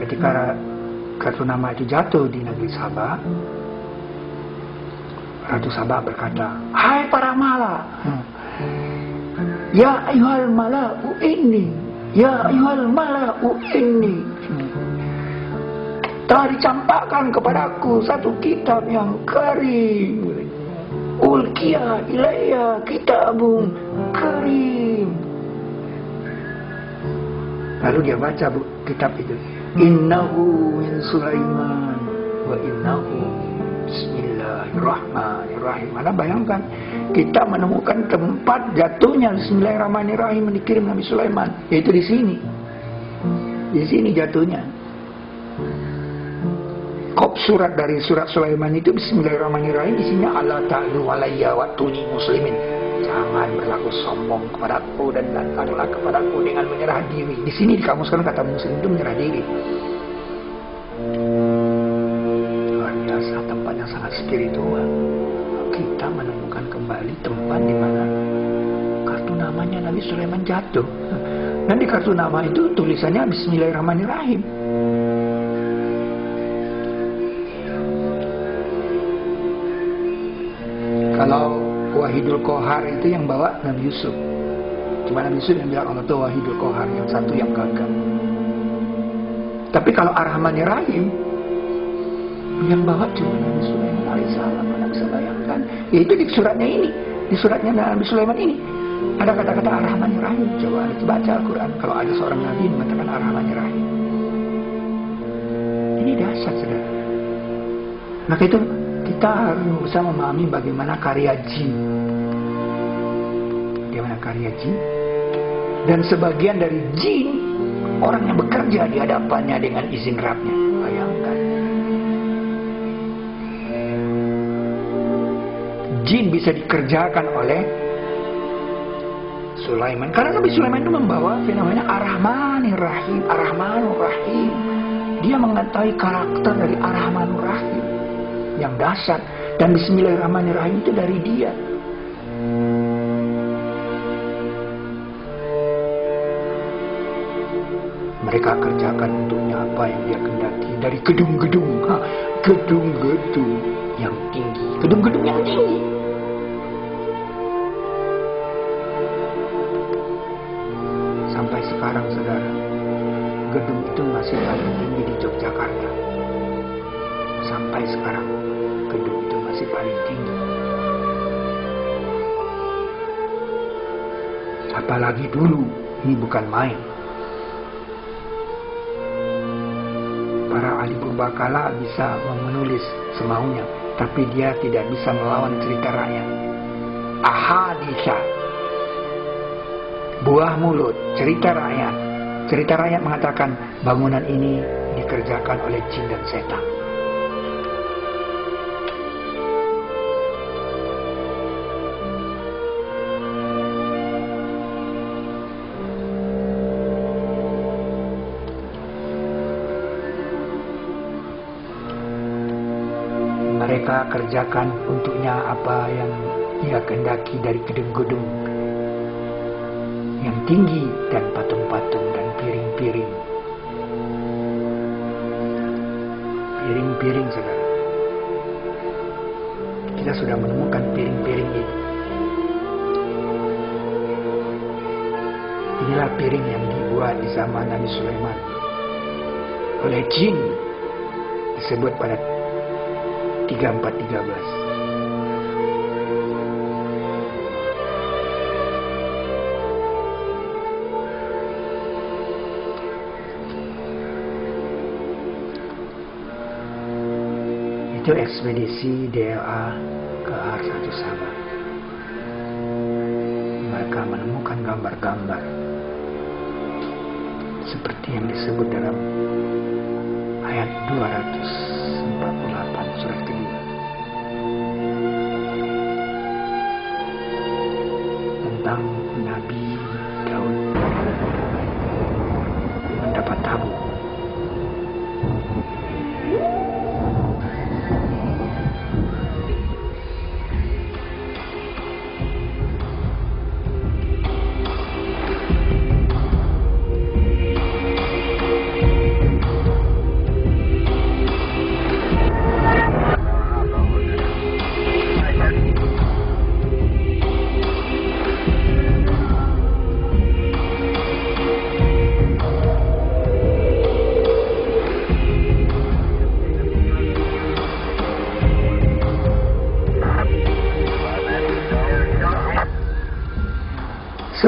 ketika kartu nama itu jatuh di negeri Sabah, Ratu Sabah berkata, "Hai para mala, ya ayuhal mala'u inni, ya ayuhal mala'u inni, telah dicampakkan kepadaku satu kitab yang karim, ulkiya ilayya kitabun karim." Lalu dia baca kitab itu, "Innahu min Sulaiman wa innahu bismillahirrahmanirrahim." Anda bayangkan, kita menemukan tempat jatuhnya Bismillahirrahmanirrahim dikirim Nabi Sulaiman, yaitu di sini. Di sini jatuhnya. Kop surat dari surat Sulaiman itu Bismillahirrahmanirrahim, isinya ala ta'lu alayya wa tuni muslimin. Jangan berlaku sombong kepadaku dan datanglah kepadaku dengan menyerah diri. Di sini di kamuskan kata muslim itu menyerah diri. Luar biasa, tempat yang sangat spiritual. Kita menemukan kembali tempat di mana kartu namanya Nabi Sulaiman jatuh. Dan di kartu nama itu tulisannya Bismillahirrahmanirrahim. Kalau Wahidul Qahar itu yang bawa Nabi Yusuf. Cuma Nabi Yusuf yang bilang Allah itu Wahidul Qahar, yang satu yang gagal. Tapi kalau Ar-Rahmanir-Rahim yang bawa cuma Nabi Sulaiman alaihissalam. Anda bisa bayangkan, yaitu di suratnya ini, di suratnya Nabi Sulaiman ini ada kata-kata Ar-Rahmanir-Rahim. Coba baca Al-Quran, kalau ada seorang Nabi mengatakan Ar-Rahmanir-Rahim. Ini dahsyat, saudara. Maka itu kita harus bisa memahami bagaimana karya jin. Bagaimana karya jin. Dan sebagian dari jin, orang yang bekerja di hadapannya dengan izin Rabbnya. Bayangkan. Jin bisa dikerjakan oleh Sulaiman. Karena Nabi Sulaiman itu membawa fenomena Ar-Rahmanir-Rahim. Ar-Rahmanur-Rahim. Dia mengetahui karakter dari Ar-Rahmanur-Rahim yang dahsyat, dan Bismillahirrahmanirrahim itu dari dia. Mereka kerjakan untuknya apa yang dia kendaki, dari gedung-gedung, gedung-gedung yang tinggi, gedung-gedung yang tinggi. Sampai sekarang, saudara, gedung itu masih paling tinggi di Yogyakarta. Sampai sekarang gedung itu masih paling tinggi. Apalagi dulu, ini bukan main. Para ahli purbakala bisa menulis semaunya, tapi dia tidak bisa melawan cerita rakyat. Ahaditha, buah mulut, cerita rakyat. Cerita rakyat mengatakan bangunan ini dikerjakan oleh jin dan setan. Mereka kerjakan untuknya apa yang dia kehendaki dari gedung-gedung yang tinggi dan patung-patung dan piring-piring. Piring-piring, saudara. Kita sudah menemukan piring-piring itu. Inilah piring yang dibuat di zaman Nabi Sulaiman oleh jin, disebut pada 3413. Itu ekspedisi DLA ke R1 Sabah. Mereka menemukan gambar-gambar seperti yang disebut dalam ayat 248 surat kedua tentang Nabi Daud mendapat tabut.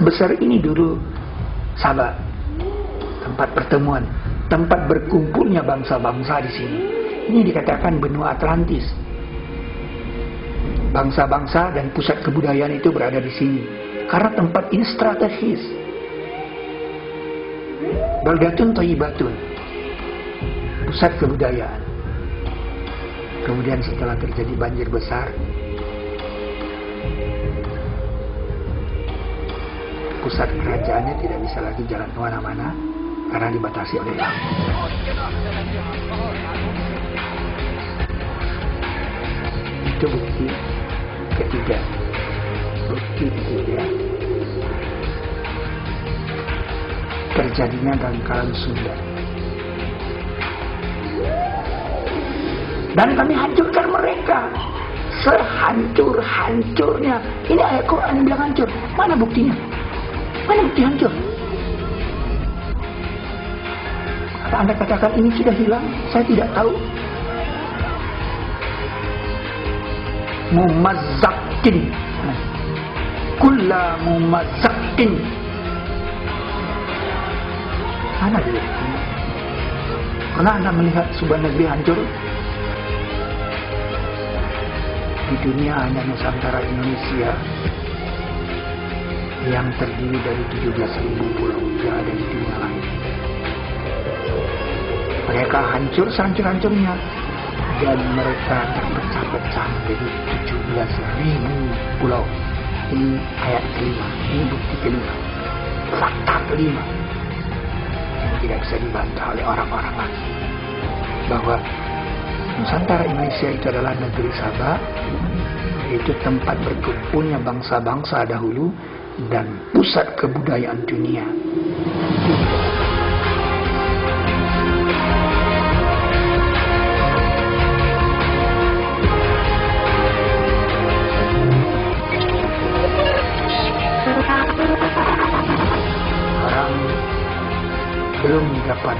sebesar ini dulu Sabah, tempat pertemuan, tempat berkumpulnya bangsa-bangsa di sini. Ini dikatakan benua Atlantis. Bangsa-bangsa dan pusat kebudayaan itu berada di sini karena tempat ini strategis. Baldatun Thayyibatun, pusat kebudayaan. Kemudian setelah terjadi banjir besar, pusat kerajaannya tidak bisa lagi jalan kemana-mana karena dibatasi oleh laut. Itu bukti ketiga. Bukti ketiga terjadinya Bangkalan Sunda. Dan kami hancurkan mereka sehancur-hancurnya. Ini ayat Quran yang bilang hancur. Mana buktinya? Mana bukti hancur? Apa Anda katakan ini sudah hilang? Saya tidak tahu. Mumazzakin, kulla mumazzakin. Mana dia? Pernah Anda melihat sebuah negeri hancur? Di dunia hanya Nusantara Indonesia yang terdiri dari 17.000 pulau yang ada di dunia lain. Mereka hancur sehancur-hancurnya dan mereka terpecah-pecah menjadi 17.000 pulau. Ini ayat kelima, ini bukti kelima, fakta kelima yang tidak bisa dibantah oleh orang-orang lagi, bahwa Nusantara Indonesia itu adalah negeri Sabah, yaitu tempat berkumpulnya bangsa-bangsa dahulu dan pusat kebudayaan dunia. Orang belum dapat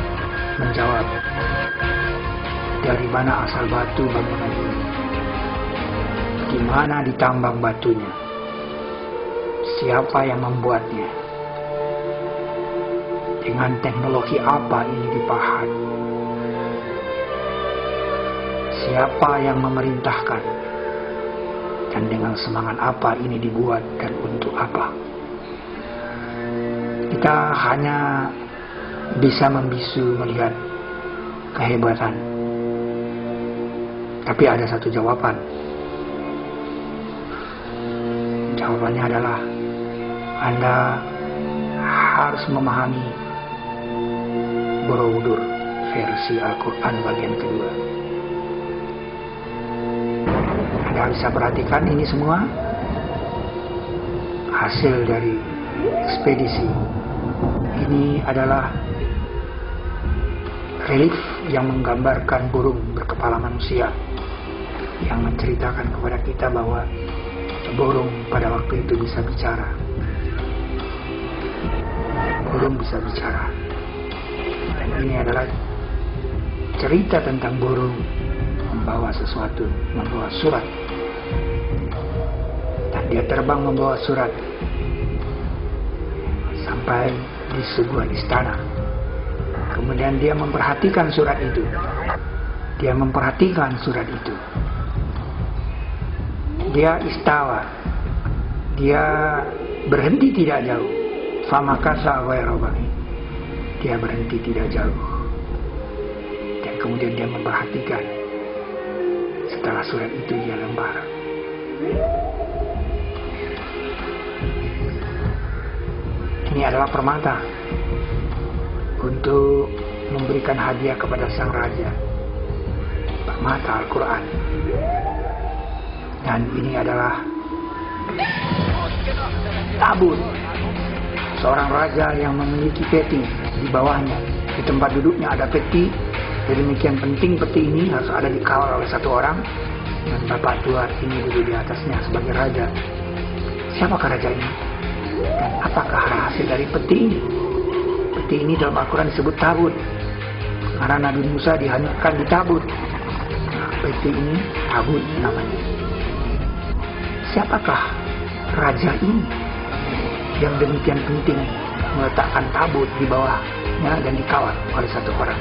menjawab dari mana asal batu bangunan ini, gimana ditambang batunya, siapa yang membuatnya, dengan teknologi apa ini dipahat, siapa yang memerintahkan, dan dengan semangat apa ini dibuat dan untuk apa. Kita hanya bisa membisu melihat kehebatan, tapi ada satu jawaban. Jawabannya adalah Anda harus memahami Borobudur versi Al-Quran bagian kedua. Anda bisa perhatikan ini semua hasil dari ekspedisi. Ini adalah relief yang menggambarkan burung berkepala manusia, yang menceritakan kepada kita bahwa burung pada waktu itu bisa bicara. Burung bisa bicara. Dan ini adalah cerita tentang burung membawa sesuatu, membawa surat. Dan dia terbang membawa surat sampai di sebuah istana. Kemudian dia memperhatikan surat itu. Dia memperhatikan surat itu. Dia istawa. Dia berhenti tidak jauh. Famakasa wairobani. Dia berhenti tidak jauh. Dan kemudian dia memperhatikan. Setelah surat itu dia lembar. Ini adalah permata untuk memberikan hadiah kepada sang raja. Permata Al-Quran. Dan ini adalah tabut seorang raja yang memiliki peti di bawahnya. Di tempat duduknya ada peti. Jadi demikian penting peti ini harus ada dikawal oleh satu orang. Dan bapak tua ini duduk di atasnya sebagai raja. Siapakah raja ini? Dan apakah hasil dari peti ini? Peti ini dalam Al-Quran disebut tabut. Karena Nabi Musa dihanyutkan di tabut. Nah, peti ini tabut namanya. Siapakah raja ini? yang demikian penting meletakkan tabut di bawahnya dan dikawal oleh satu orang?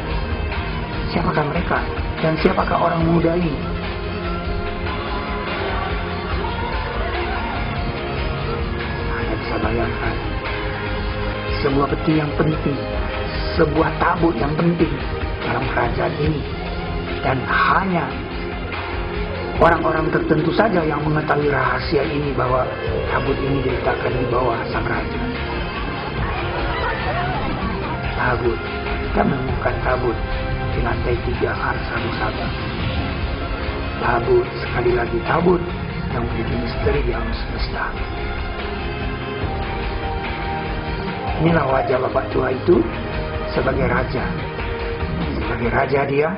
Siapakah mereka? Dan siapakah orang muda ini? Anda bisa bayangkan, sebuah peti yang penting, sebuah tabut yang penting dalam kerajaan ini, dan hanya orang-orang tertentu saja yang mengetahui rahasia ini, bahwa tabut ini diletakkan di bawah sang raja. Tabut, kita menemukan tabut di lantai 3 Arsa Musaba. Tabut, sekali lagi tabut yang menjadi misteri di alam semesta. Inilah wajah Bapak tua itu sebagai raja. Sebagai raja dia,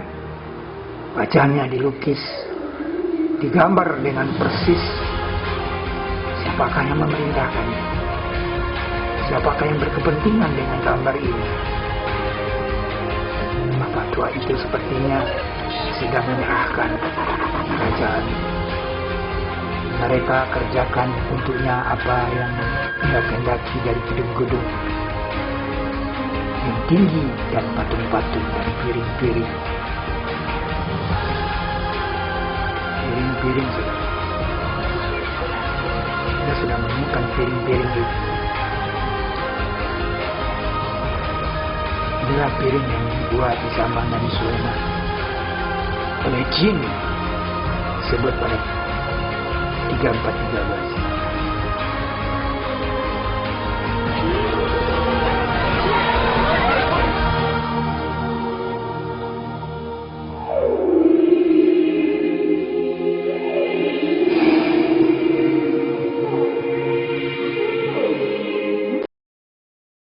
wajahnya dilukis, digambar dengan persis siapakah yang memerintahkannya, siapakah yang berkepentingan dengan gambar ini. Bapak tua itu sepertinya sedang menyerahkan kerajaan. Mereka kerjakan untuknya apa yang ia kehendaki dari gedung-gedung yang tinggi dan patung-patung dan piring-piring. Piring-piring sudah. Kita sudah menemukan piring-piring itu. Inilah piring yang dibuat di zaman Nabi Sulaiman oleh jin, disebut pada 3413.